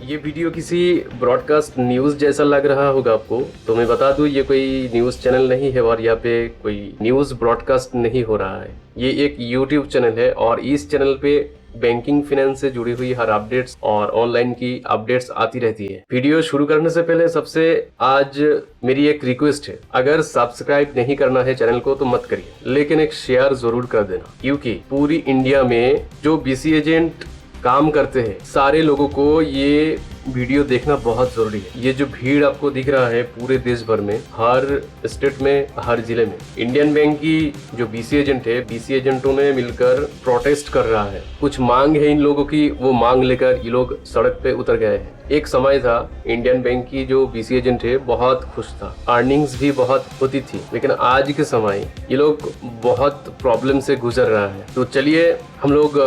ये वीडियो किसी broadcast news जैसा लग रहा होगा आपको, तो मैं बता दूं ये कोई न्यूज़ चैनल नहीं है और यहाँ पे कोई न्यूज़ ब्रॉडकास्ट नहीं हो रहा है। ये एक यूट्यूब चैनल है और इस चैनल पे बैंकिंग फाइनेंस से जुड़ी हुई हर अपडेट्स और ऑनलाइन की अपडेट्स आती रहती है। वीडियो शुरू करने से पहले सबसे आज मेरी एक रिक्वेस्ट है, अगर सब्सक्राइब नहीं करना है चैनल को तो मत करिए, लेकिन एक शेयर जरूर कर देना, क्योंकि पूरी इंडिया में जो बीसी एजेंट काम करते हैं सारे लोगों को ये वीडियो देखना बहुत जरूरी है। ये जो भीड़ आपको दिख रहा है पूरे देश भर में, हर स्टेट में, हर जिले में, इंडियन बैंक की जो बीसी एजेंट है, बीसी एजेंटों ने मिलकर प्रोटेस्ट कर रहा है। कुछ मांग है इन लोगों की, वो मांग लेकर ये लोग सड़क पे उतर गए हैं। एक समय था इंडियन बैंक की जो बीसी एजेंट है बहुत खुश था, अर्निंग्स भी बहुत होती थी, लेकिन आज के समय ये लोग बहुत प्रॉब्लम से गुजर रहा है। तो चलिए हम लोग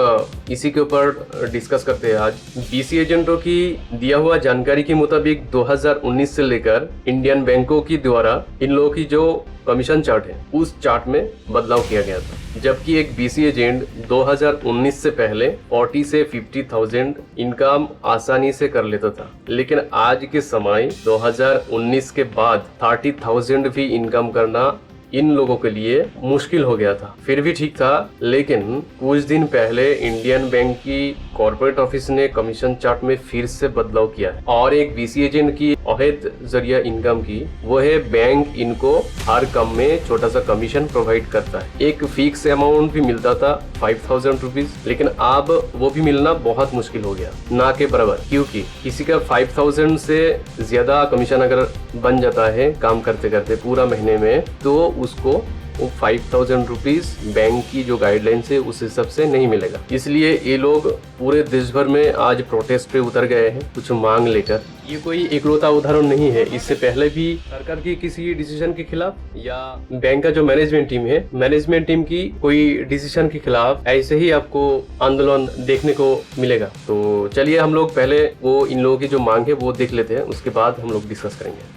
इसी के ऊपर डिस्कस करते हैं आज। बीसी एजेंटों की दिया हुआ जानकारी के मुताबिक 2019 से लेकर इंडियन बैंकों की द्वारा इन लोगों की जो कमीशन चार्ट है उस चार्ट में बदलाव किया गया था, जबकि एक बीसी एजेंट 2019 से पहले 40 से 50,000 इनकम आसानी से कर लेता था, लेकिन आज के समय 2019 के बाद 30,000 भी इनकम करना इन लोगों के लिए मुश्किल हो गया था। फिर भी ठीक था, लेकिन कुछ दिन पहले इंडियन बैंक की कॉर्पोरेट ऑफिस ने कमीशन चार्ट में फिर से बदलाव किया है और एक बीसी एजेंट की अवैध जरिया इनकम की वो है बैंक इनको हर कम में छोटा सा कमीशन प्रोवाइड करता है। एक फिक्स अमाउंट भी मिलता था 5,000 रुपीज, लेकिन अब वो भी मिलना बहुत मुश्किल हो गया, ना के बराबर, क्योंकि किसी का 5,000 से ज्यादा कमीशन अगर बन जाता है काम करते करते पूरा महीने में, तो उसको वो 5,000 रुपीज बैंक की जो गाइडलाइंस है उस हिसाब से नहीं मिलेगा। इसलिए ये लोग पूरे देश भर में आज प्रोटेस्ट पे उतर गए हैं कुछ मांग लेकर। ये कोई एकलौता उदाहरण नहीं है, इससे पहले भी सरकार की किसी डिसीजन के खिलाफ या बैंक का जो मैनेजमेंट टीम है, मैनेजमेंट टीम की कोई डिसीजन के खिलाफ ऐसे ही आपको आंदोलन देखने को मिलेगा। तो चलिए हम लोग पहले वो इन लोगों की जो मांग है वो देख लेते हैं, उसके बाद हम लोग डिस्कस करेंगे।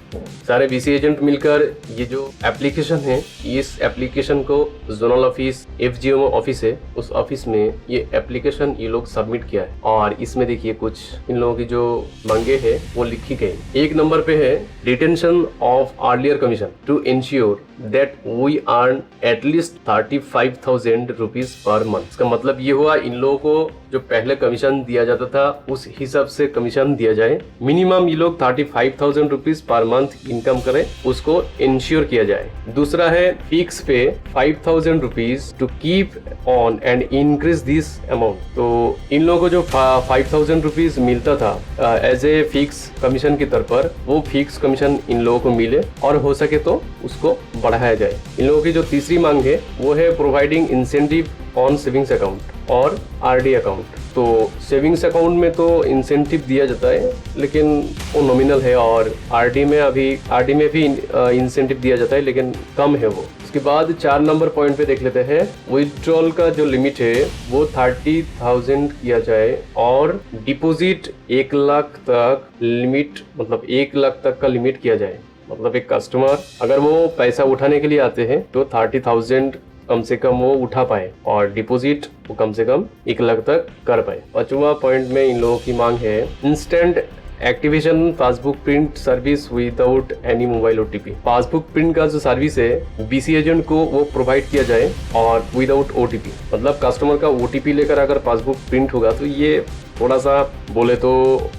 सारे बीसी एजेंट मिलकर ये जो एप्लीकेशन है, इस एप्लीकेशन को जोनल ऑफिस FGMO ऑफिस है, उस ऑफिस में ये एप्लीकेशन ये लोग सबमिट किया है और इसमें देखिए कुछ इन लोगों की जो मांगे है वो लिखी गई। एक नंबर पे है retention of earlier commission to ensure that we earn at least 35,000 rupees per month. इसका मतलब ये हुआ इन लोगों को जो पहले कमीशन दिया जाता था उस हिसाब से कमीशन दिया जाए। मिनिमम ये लोग 35,000 रुपीज पर मंथ इनकम करें, उसको इंश्योर किया जाए। दूसरा है fix pay 5,000 rupees to keep on and increase this amount. तो इन लोगों को जो 5,000 रुपीज मिलता था एज ए फिक्स कमीशन के तौर पर, वो फिक्स कमीशन इन लोगों को मिले और हो सके तो उसको बढ़ाया जाए। इन लोगों की जो तीसरी मांग है वो है providing incentive on savings account और आरडी अकाउंट। तो सेविंग्स अकाउंट में तो इंसेंटिव दिया जाता है, लेकिन वो नॉमिनल है, और आरडी में भी इंसेंटिव दिया जाता है, लेकिन कम है वो। उसके बाद 4 नंबर पॉइंट पे देख लेते हैं, विथड्रॉल का जो लिमिट है वो 30,000 किया जाए और डिपॉजिट 1 लाख तक लिमिट, मतलब 1 लाख तक का लिमिट किया जाए। मतलब एक कस्टमर अगर वो पैसा उठाने के लिए आते हैं तो 30,000 कम से कम वो उठा पाए और डिपॉजिट वो कम से कम 1 लाख तक कर पाए। 5वां पॉइंट में इन लोगों की मांग है instant activation passbook print service without any mobile OTP। Passbook print का जो सर्विस है बीसी एजेंट को वो प्रोवाइड किया जाए और विदाउट OTP। मतलब कस्टमर का OTP लेकर अगर पासबुक प्रिंट होगा तो ये थोड़ा सा बोले तो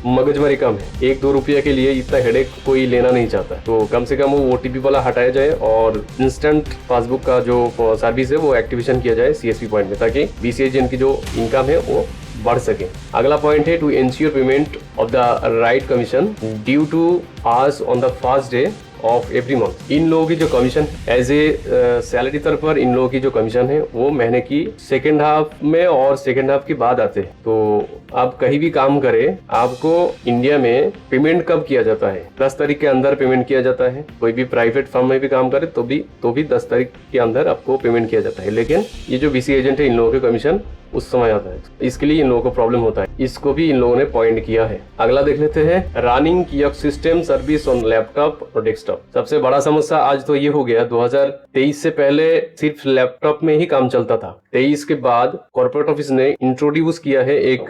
मगजमारी कम है। 1-2 रुपये के लिए इतना हेडेक कोई लेना नहीं चाहता, तो कम से कम वो OTP वाला हटाया जाए और इंस्टेंट पासबुक का जो सर्विस है वो एक्टिवेशन किया जाए CSP पॉइंट में, ताकि बीसी एजेंट की जो इनकम है वो बढ़ सके। अगला पॉइंट है to ensure payment of the right commission due to ours on the first day of every month. इन लोगों की जो कमीशन एज ए सैलरी तौर पर इन लोगों की जो कमीशन है वो महीने की सेकेंड हाफ में और सेकेंड हाफ के बाद आते हैं। तो आप कहीं भी काम करें, आपको इंडिया में पेमेंट कब किया जाता है? 10 तारीख के अंदर पेमेंट किया जाता है। कोई भी प्राइवेट फर्म में भी काम करे तो भी 10 तारीख के अंदर आपको पेमेंट किया जाता है, लेकिन ये जो बीसी एजेंट है इन लोगों के कमीशन उस समय आता है, इसके लिए इन लोगों को प्रॉब्लम होता है। इसको भी इन लोगों ने पॉइंट किया है। अगला देख लेते हैं, running kiosk system service on laptop और डेस्कटॉप डेस्कटॉप। सबसे बड़ा समस्या आज तो ये हो गया, 2023 से पहले सिर्फ लैपटॉप में ही काम चलता था। 23 के बाद कॉर्पोरेट ऑफिस ने इंट्रोड्यूस किया है एक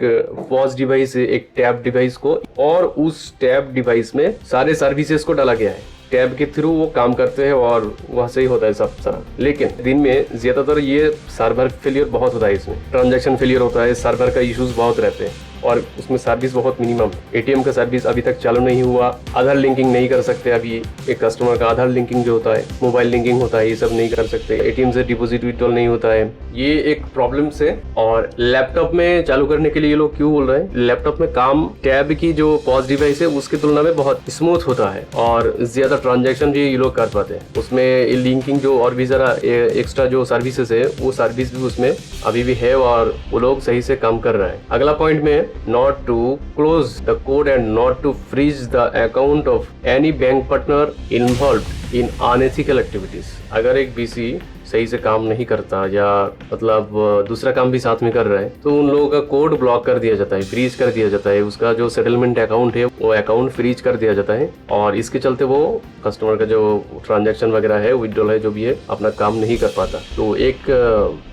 पॉज डिवाइस, एक टैब डिवाइस को, और उस टैब डिवाइस में सारे सर्विसेज को डाला गया है। टैब के थ्रू वो काम करते हैं और वहाँ से ही होता है सब सारा। लेकिन दिन में ज्यादातर ये सर्वर फेलियर बहुत होता है, इसमें ट्रांजैक्शन फेलियर होता है, सर्वर का इश्यूज बहुत रहते हैं और उसमें सर्विस बहुत मिनिमम है। एटीएम का सर्विस अभी तक चालू नहीं हुआ, आधार लिंकिंग नहीं कर सकते अभी। एक कस्टमर का आधार लिंकिंग जो होता है, मोबाइल लिंकिंग होता है, ये सब नहीं कर सकते। एटीएम से डिपॉजिट विड्रॉल नहीं होता है, ये एक प्रॉब्लम है। और लैपटॉप में चालू करने के लिए ये लोग क्यों बोल रहे हैं, लैपटॉप में काम टैब की जो पॉज डिवाइस है उसकी तुलना में बहुत स्मूथ होता है और ज्यादा ट्रांजेक्शन भी ये लोग कर पाते हैं। उसमें लिंकिंग जो और भी जरा एक्स्ट्रा जो सर्विसेज है वो सर्विस भी उसमें अभी भी है और वो लोग सही से काम कर रहे हैं। अगला पॉइंट में not to close the code and not to freeze the account of any bank partner involved in unethical activities। अगर एक बीसी सही से काम नहीं करता या मतलब दूसरा काम भी साथ में कर रहा है तो उन लोगों का कोड ब्लॉक कर दिया जाता है, फ्रीज कर दिया जाता है। उसका जो सेटलमेंट अकाउंट है वो अकाउंट फ्रीज कर दिया जाता है और इसके चलते वो कस्टमर का जो ट्रांजैक्शन वगैरह है, विड्रॉल है, जो भी है, अपना काम नहीं कर पाता। तो एक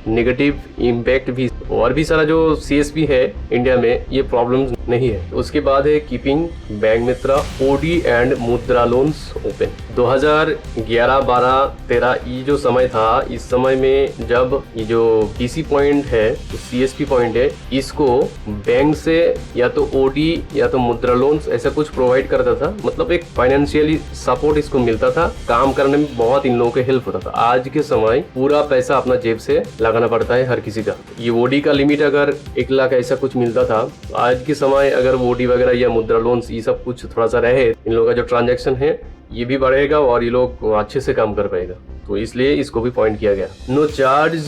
नेगेटिव इम्पैक्ट भी, और भी सारा जो सीएसपी है इंडिया में ये प्रॉब्लम नहीं है। उसके बाद है keeping bank Mitra OD and Mudra loans open. 2011, 12, 13 ये जो समय था, इस समय में जब ये जो पीसी पॉइंट है, सीएसपी पॉइंट है, इसको बैंक से या तो ओडी या तो मुद्रा लोन्स ऐसा कुछ प्रोवाइड करता था। मतलब एक फाइनेंशियली सपोर्ट इसको मिलता था, काम करने में बहुत इन लोगों के हेल्प होता था। आज के समय पूरा पैसा अपना जेब से लगाना पड़ता है हर किसी का। ये ओडी का लिमिट अगर 1 लाख ऐसा कुछ मिलता था, आज के समय अगर ओडी वगैरह या मुद्रा लोन्स ये सब कुछ थोड़ा सा रहे, इन लोगों का जो ट्रांजैक्शन है ये भी बढ़ेगा और ये लोग अच्छे से काम कर पाएगा। तो इसलिए इसको भी पॉइंट किया गया। No charge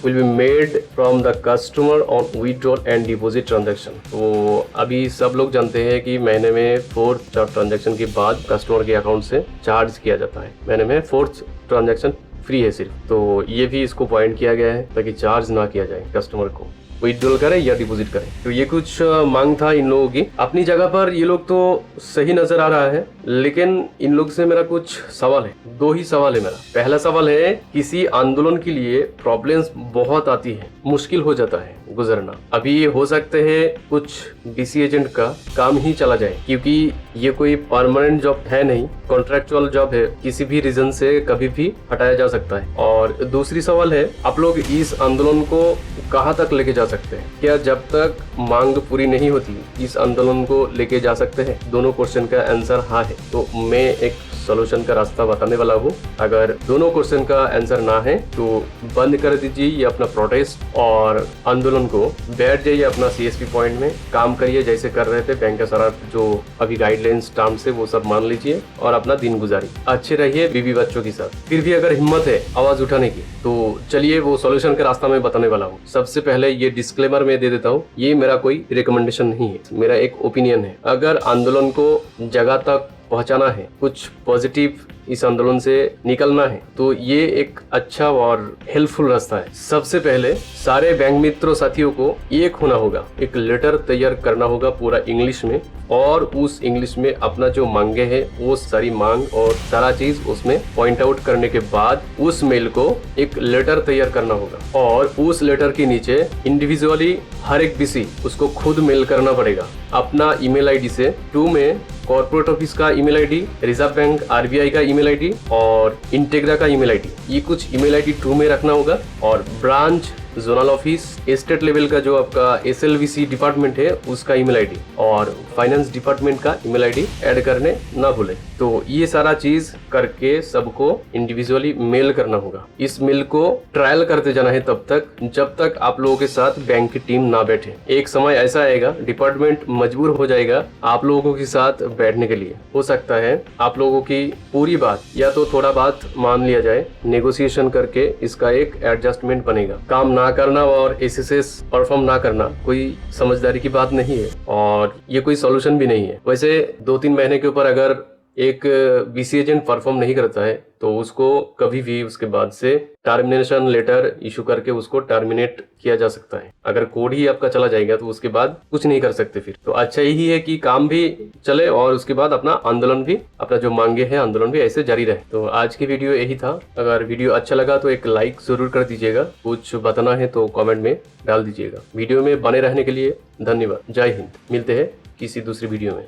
will be made from the customer on withdrawal and deposit transaction। तो अभी सब लोग जानते हैं कि महीने में 4th ट्रांजैक्शन के बाद कस्टमर के अकाउंट से चार्ज किया जाता है। महीने में 4th ट्रांजैक्शन फ्री है सिर्फ। तो ये भी इसको पॉइंट किया गया है ताकि चार्ज ना किया जाए कस्टमर को, विड्रॉल करे या डिपॉजिट करे। तो ये कुछ मांग था इन लोगों की। अपनी जगह पर ये लोग तो सही नजर आ रहा है, लेकिन इन लोग से मेरा कुछ सवाल है। 2 ही सवाल है मेरा। पहला सवाल है, किसी आंदोलन के लिए प्रॉब्लम्स बहुत आती है, मुश्किल हो जाता है गुजरना। अभी हो सकते है कुछ डीसी एजेंट का काम ही चला जाए, क्योंकि ये कोई परमानेंट जॉब है नहीं, कॉन्ट्रैक्चुअल जॉब है, किसी भी रीजन से कभी भी हटाया जा सकता है। और दूसरी सवाल है, आप लोग इस आंदोलन को कहाँ तक लेके जा सकते हैं? क्या जब तक मांग पूरी नहीं होती इस आंदोलन को लेके जा सकते हैं? दोनों क्वेश्चन का आंसर हाँ है। तो मैं एक सॉल्यूशन का रास्ता बताने वाला हूँ। अगर दोनों क्वेश्चन का आंसर ना है तो बंद कर दीजिए ये अपना प्रोटेस्ट और आंदोलन को, बैठ जाइए अपना सीएसपी पॉइंट में, काम करिए जैसे कर रहे थे। बैंक का सारा जो अभी गाइडलाइंस टर्म्स है वो सब मान लीजिए और अपना दिन गुजारिए, अच्छे रहिए बीवी बच्चों के साथ। फिर भी अगर हिम्मत है आवाज उठाने की तो चलिए वो सॉल्यूशन का रास्ता मैं बताने वाला हूँ। सबसे पहले ये डिस्क्लेमर मैं दे देता हूँ, ये मेरा कोई रिकमेंडेशन नहीं है, मेरा एक ओपिनियन है। अगर आंदोलन को जगह तक पहुंचाना है, कुछ पॉजिटिव इस आंदोलन से निकलना है, तो ये एक अच्छा और हेल्पफुल रास्ता है। सबसे पहले सारे बैंक मित्रों साथियों को एक होना होगा, एक लेटर तैयार करना होगा पूरा इंग्लिश में, और उस इंग्लिश में अपना जो मांगे है वो सारी मांग और सारा चीज उसमें पॉइंट आउट करने के बाद उस मेल को एक लेटर तैयार करना होगा और उस लेटर के नीचे इंडिविजुअली हर एक बीसी उसको खुद मेल करना पड़ेगा अपना ईमेल आईडी से। 2 में कॉर्पोरेट ऑफिस का email ID, reserve bank RBI का ईमेल आईडी और इंटेग्रा का ईमेल आईडी, ये कुछ ईमेल आईडी 2 में रखना होगा। और branch, zonal office, state level का जो आपका एसएलवीसी डिपार्टमेंट है उसका ईमेल आईडी और फाइनेंस डिपार्टमेंट का ईमेल आईडी ऐड करने ना भूले। तो ये सारा चीज करके सबको इंडिविजुअली मेल करना होगा। इस मेल को ट्रायल करते जाना है तब तक जब तक आप लोगों के साथ बैंक की टीम ना बैठे। एक समय ऐसा आएगा डिपार्टमेंट मजबूर हो जाएगा आप लोगों के साथ बैठने के लिए। हो सकता है आप लोगों की पूरी बात या तो थोड़ा बात मान लिया जाए, नेगोशिएशन करके इसका एक एडजस्टमेंट बनेगा। काम ना करना और एसएसएस परफॉर्म ना करना कोई समझदारी की बात नहीं है और ये कोई सॉल्यूशन भी नहीं है। वैसे 2-3 महीने के ऊपर अगर एक बीसी एजेंट परफॉर्म नहीं करता है तो उसको कभी भी उसके बाद से टर्मिनेशन लेटर इशू करके उसको टर्मिनेट किया जा सकता है। अगर कोड ही आपका चला जाएगा तो उसके बाद कुछ नहीं कर सकते फिर। तो अच्छा यही है कि काम भी चले और उसके बाद अपना आंदोलन भी, अपना जो मांगे हैं आंदोलन भी ऐसे जारी रहे। तो आज की वीडियो यही था। अगर वीडियो अच्छा लगा तो एक लाइक जरूर कर दीजिएगा, कुछ बताना है तो कॉमेंट में डाल दीजिएगा। वीडियो में बने रहने के लिए धन्यवाद। जय हिंद। मिलते हैं किसी दूसरी वीडियो में।